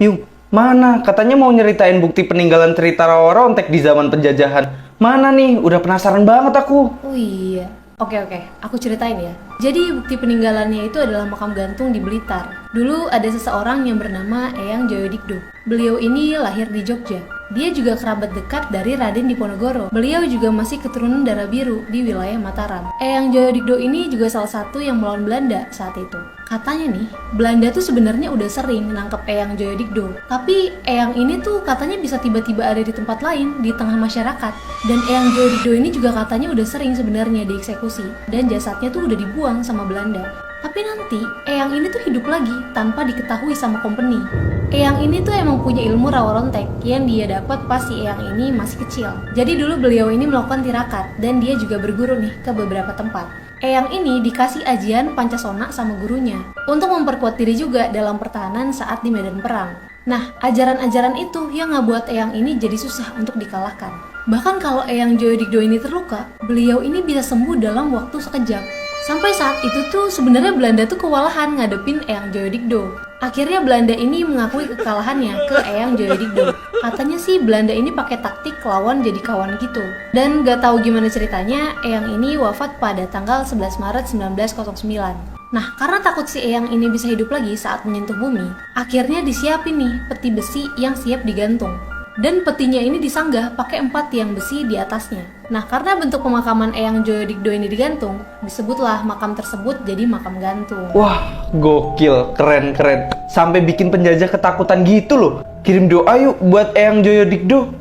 Yung, mana? Katanya mau nyeritain bukti peninggalan cerita Rawa-Rontek di zaman penjajahan. Mana nih? Udah penasaran banget aku. Oh iya. Oke, aku ceritain ya. Jadi bukti peninggalannya itu adalah makam gantung di Blitar. Dulu ada seseorang yang bernama Eyang Joyodikdo. Beliau ini lahir di Jogja. Dia juga kerabat dekat dari Raden Diponegoro. Beliau juga masih keturunan darah biru di wilayah Mataram. Eyang Joyodikdo ini juga salah satu yang melawan Belanda saat itu. Katanya nih, Belanda tuh sebenarnya udah sering nangkep Eyang Joyodikdo. Tapi Eyang ini tuh katanya bisa tiba-tiba ada di tempat lain, di tengah masyarakat. Dan Eyang Joyodikdo ini juga katanya udah sering sebenarnya dieksekusi. Dan jasadnya tuh udah dibuang sama Belanda. Tapi nanti, Eyang ini tuh hidup lagi tanpa diketahui sama company. Eyang ini tuh emang punya ilmu Rawa-Rontek yang dia dapat pas si Eyang ini masih kecil. Jadi dulu beliau ini melakukan tirakat dan dia juga berguru nih ke beberapa tempat. Eyang ini dikasih ajian Pancasona sama gurunya untuk memperkuat diri juga dalam pertahanan saat di medan perang. Nah, ajaran-ajaran itu yang ngebuat Eyang ini jadi susah untuk dikalahkan. Bahkan kalau Eyang Joyodikdo ini terluka, beliau ini bisa sembuh dalam waktu sekejap. Sampai saat itu tuh sebenarnya Belanda tuh kewalahan ngadepin Eyang Joyodikdo. Akhirnya Belanda ini mengakui kekalahannya ke Eyang Joyodikdo. Katanya sih Belanda ini pakai taktik lawan jadi kawan gitu. Dan gak tahu gimana ceritanya, Eyang ini wafat pada tanggal 11 Maret 1909. Nah, karena takut si Eyang ini bisa hidup lagi saat menyentuh bumi, akhirnya disiapin nih peti besi yang siap digantung. Dan petinya ini disanggah pakai 4 tiang besi di atasnya. Nah, karena bentuk pemakaman Eyang Joyodikdo ini digantung, disebutlah makam tersebut jadi makam gantung. Wah, gokil, keren. Sampai bikin penjajah ketakutan gitu loh. Kirim doa yuk buat Eyang Joyodikdo.